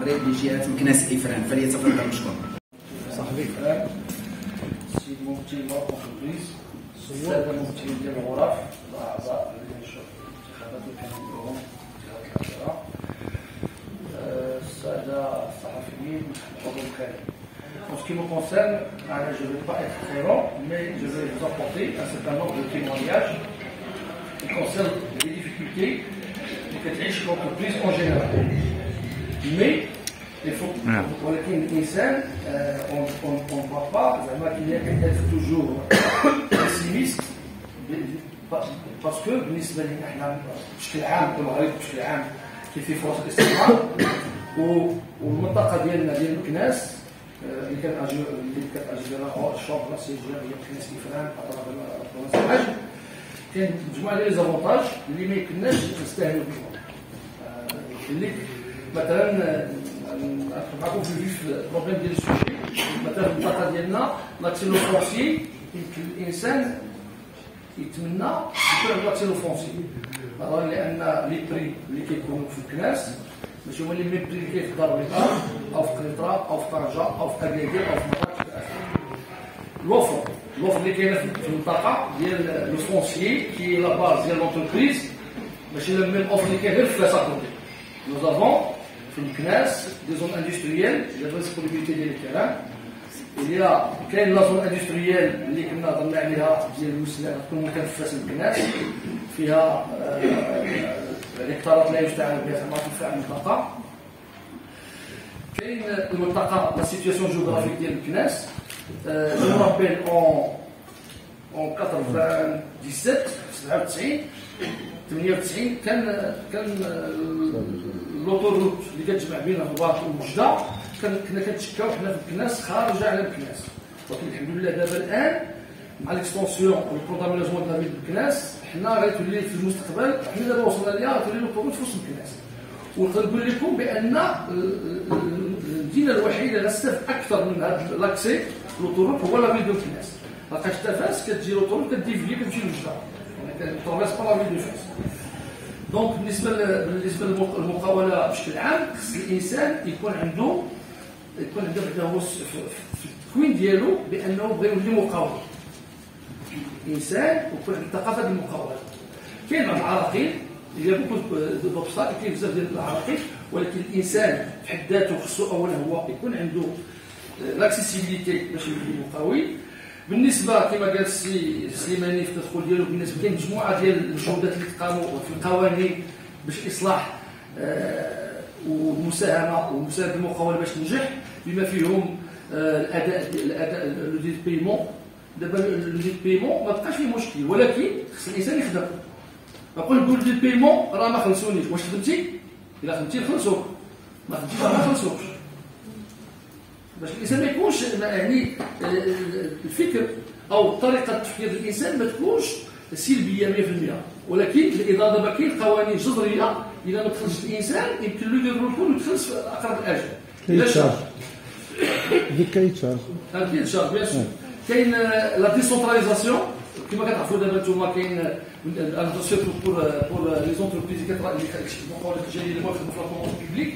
لجهه مكناس افران، فليتفضل مشكور. صاحبي السيد مفتي المركز الساده المفتيين ديال الغرف الاعضاء اللي نشوف الانتخابات اللي كانوا عندهم انتخابات الاخيره، الساده الصحفيين الحضور الكريم. En ce qui me concerne, je ne vais pas être très long, mais je vais vous apporter un certain nombre de témoignages qui concernent les difficultés que تعيش l'entreprise en général. Mais il faut ولكن الإنسان on ne voit pas زعما qu'il y a être toujours pessimiste parce que بالنسبة لنا احنا بشكل عام المغرب بشكل عام كاين فيه فرص الاستثمار والمنطقة ديالنا ديال مكناس اللي كتعجبنا الشوب لا سي جي هي مكناس افران اطراف الحاج كاين مجموعة ديال لي زافونتاج اللي ما يمكنناش نستهلوا بهم. اللي مثلا نعطيكم في الفيف البروبليم ديال السوشي. مثلا في المنطقه ديالنا لاكسيلو فرونسي يمكن الانسان يتمنى يكون عنده لاكسيلو فرونسي، لان لي بري اللي كيكونوا في الكناس ماشي هما لي ميم بري اللي كاين في الدار البيضاء او في قنيطره او في طنجه او في اكادير او في مراكش الى اخره. l'offre اللي كاينه في المنطقه ديال لو فرونسي كي لا باز ديال لونتربريز ماشي لا ميم اوفر اللي كاين غير في لاصاكوتي. Nous avons في الكناس des zones industrielles, j'ai la disponibilité ديال الكلام. Il y a كاين لا زون اندستريال اللي كنا هضرنا عليها ديال المسلمه تكون مكنفسه الكناس فيها الهكتارات لا يستعان بها زعما تنفع المنطقه. كاين المنطقه لا سيتياسيون جيوغرافيك ديال الكناس. جو رابيل اون 97 98 كان لوطوروت اللي كتجمع بين الرباط ووجده كنا كنتشكاو حنا في الكناس خارجه على الكناس، ولكن الحمد لله دابا الان مع ليكسبونسيون والبروغراميزمون ديال الكناس حنا غتولي في المستقبل حنا دابا وصلنا ليها غتولي لوطوروت في وسط الكناس. ونقول لكم بان المدينه الوحيده اللي تستافد اكثر من هذا لاكسي لوطوروت هو لا فيل دو الكناس. لقاش تافاس كتجي لوطوروت كديفلي كتمشي لوجده تروفيس با لا فيل دو فاس. دونك بالنسبه للمقاوله بشكل عام خص الانسان يكون عنده بعدا هو في التكوين ديالو بانه بغى يولي مقاول. الانسان يكون عنده ثقافه المقاوله. كاين بعض العراقيل اللي بوكو دوبستاكل، كاين بزاف ديال العراقيل، ولكن الانسان في حد ذاته خصو اولا هو يكون عنده لاكسيسيبيليتي باش يولي مقاول. بالنسبه كما قال السي سليماني في التدخل ديالو بالنسبه كاين مجموعه ديال الجهودات اللي تقاموا في القوانين باش اصلاح والمساهمه بالمقاوله باش تنجح، بما فيهم الاداء لو دي بيمون. دابا لو دي بيمون ما بقاش فيه مشكل، ولكن خص الانسان يخدم. نقول لك دي بيمون راه ما خلصونيش، واش خدمتي؟ الا خدمتي نخلصوك، ما خدمتيش ما نخلصوكش. باش الانسان ما يكونش يعني الفكر او طريقه تفكير الانسان ما تكونش سلبيه 100%، ولكن اذا دابا كاين قوانين جذريه اذا ما دخلش الانسان يمكن له يدير الكل ويدخل في اقرب الاجل. كاين بيان سور. كاين لا ديسونتراليزاسيون كما كتعرفوا دابا نتوما كاين ان دوسيي بور لي زونتربريز اللي جايين اللي كيخدموا في لا بوبليك.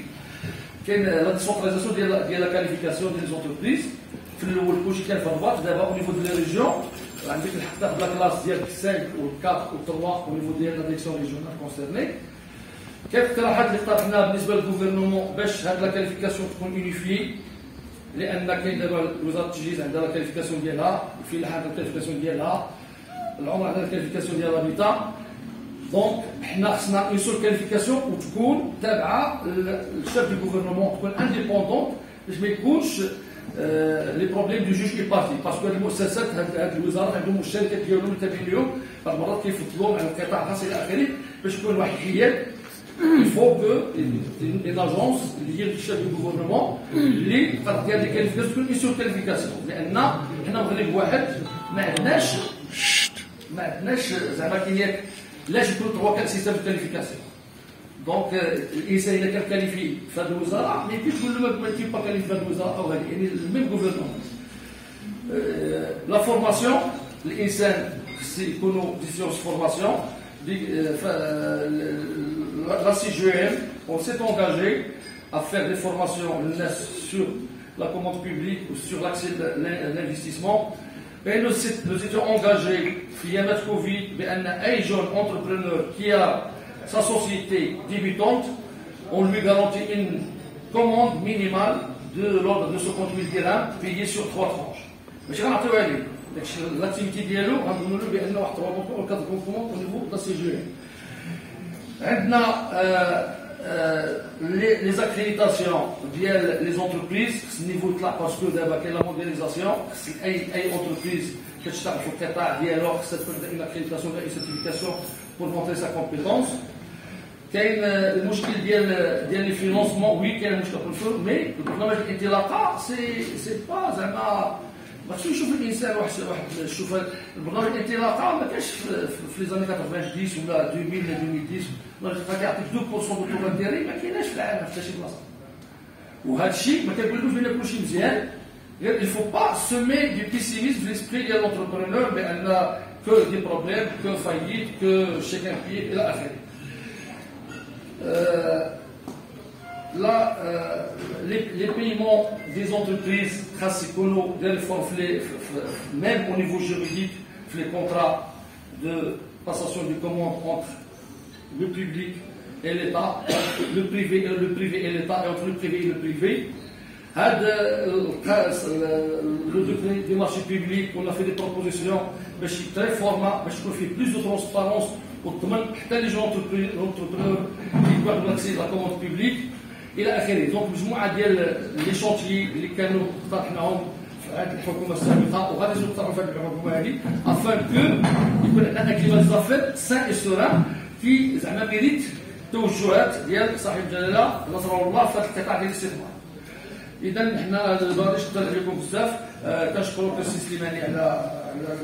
كاين لا ديسونتراليزاسيون ديال لا كاليفيكاسيون ديال ليزونتربريز. في الاول كلشي كان في الرباط، دابا او نيفو ديال لي ريجيون عندك الحق تاخذ لا كلاس ديال 5 و 4 و 3 او نيفو ديال لا ديريكسيون ريجيونال كونسيرني. كاين اقتراحات اللي اقترحناها بالنسبه للغوفرنمون باش هاد لا كاليفيكاسيون تكون يونيفي، لان كاين دابا وزاره التجهيز عندها لا كاليفيكاسيون ديالها، الفلاحه عندها لا كاليفيكاسيون ديالها، العمر عندها لا كاليفيكاسيون ديال الهابيتا. دونك حنا خصنا اون سول كاليفيكاسيون وتكون تابعه للشيف دو غوفرنمون، تكون انديبوندونت باش ما يكونش لي بروبليم دو جوج اي بارتي. باسكو هاد المؤسسات هاد الوزارات عندهم الشركات ديالهم اللي تابعين لهم، بعض المرات كيفضلوهم على القطاع الخاص الى اخره باش يكون واحد الحياد. Il faut que une agence liée au chef du gouvernement اللي تقدر دير لي كاليفيكاسيون تكون اون سول كاليفيكاسيون، لان حنا مغرب واحد ما عندناش زعما كاين لاش يكون 3 سيستم دو كاليفيكاسيون. دونك الانسان اذا كان كاليفي في هذه الوزاره ما يمكنش تقول له ما تجيب با كاليفي في هذه الوزاره او هذه، يعني الميم غوفرنمون. لا فورماسيون الانسان خص يكونوا ديسيون فورماسيون. La CGM, on s'est engagé à faire des formations sur la commande publique ou sur l'accès de l'investissement. Et nous étions engagés, il y a notre Covid, un jeune entrepreneur qui a sa société débutante, on lui garantit une commande minimale de l'ordre de 50 000 dirhams payée sur 3 tranches. Mais je vais l'activité dialogue, on a eu 3 ou 4 commandes au niveau de la CGE. Les accréditations des entreprises, ce niveau là parce que d'abord la mondialisation, c'est une entreprise qui تشتغل في القطاع ديالو خصها تكون une accréditation une certification pour montrer sa compétence. كاين المشكل ديال لي فينونسمون وي كاين مشكل في الفلوس مي البرنامج الانطلاقه سي با زعما ما تمشيش تشوف الانسان واحد شوف البرنامج الانطلاقه ما كانش في لي زاني 90 ولا 2000 ولا 2010 كيعطيك 2% دو طور انتيري ما كايناش في العالم حتى شي بلاصه وهذا الشيء ما كنقولوش بان كلشي مزيان غير il faut pas semer du pessimisme l'esprit ديال l'entrepreneur بان que des problèmes que faillite que chèque impayé الى اخره. Là, les paiements des entreprises, même au niveau juridique, les contrats de passation de commande entre le public et l'État, le privé et l'État, et entre le privé et le privé. Le décret des marchés publics, on a fait des propositions, très format, pour faire plus de transparence. حتى لي جون انتربرونور كيقدروا l'accès à la commande publique الى اخره. دونك مجموعه ديال لي شونتيي اللي كانوا اقترحناهم في هذه الحكومه السابقه وغادي يقترحوا في هذه الحكومه هذه افان كو يكون عندنا ان كليما زافير سان اي سوران في زعما ميريت التوجهات ديال صاحب الجلاله نصره الله في هذا القطاع ديال الاستثمار. اذا حنا دابا شكرا عليكم بزاف كنشكروا السي سليماني على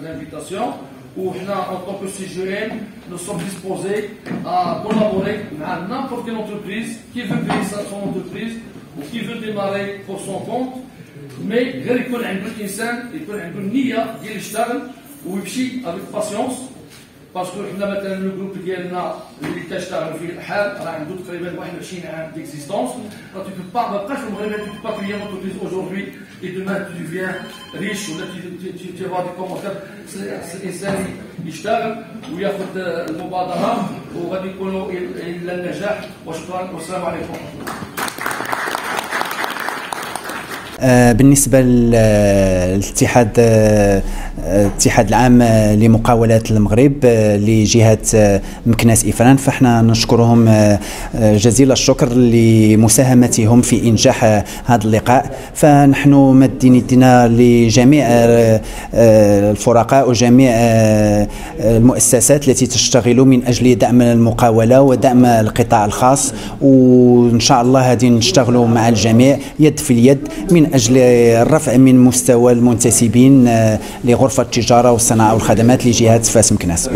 الانفيتاسيون. En tant que CGN, nous sommes disposés à collaborer avec n'importe quelle entreprise qui veut créer son entreprise ou qui veut démarrer pour son compte. Mais il يكون عنده الإنسان يكون عنده النية ديال يشتغل ويمشي avec patience. Parce que حنا مثلا الجروب ديالنا اللي كنشتغلوا فيه الحال راه عنده تقريبا 21 عام ديكزيستونس. ما بقاش في المغرب tu peux pas créer une entreprise aujourd'hui et demain tu deviens riche ولا tu vas des commentaires. الانسان يشتغل وياخذ المبادره وغادي يكونوا الى النجاح. وشكرا والسلام عليكم. بالنسبة للاتحاد الاتحاد العام لمقاولات المغرب لجهة مكناس إفران، فاحنا نشكرهم جزيل الشكر لمساهمتهم في إنجاح هذا اللقاء. فنحن مادين يدنا لجميع الفرقاء وجميع المؤسسات التي تشتغل من أجل دعم المقاولة ودعم القطاع الخاص، وإن شاء الله هذه نشتغلوا مع الجميع يد في اليد من أجل الرفع من مستوى المنتسبين لغرفة التجارة والصناعة والخدمات لجهة فاس مكناس.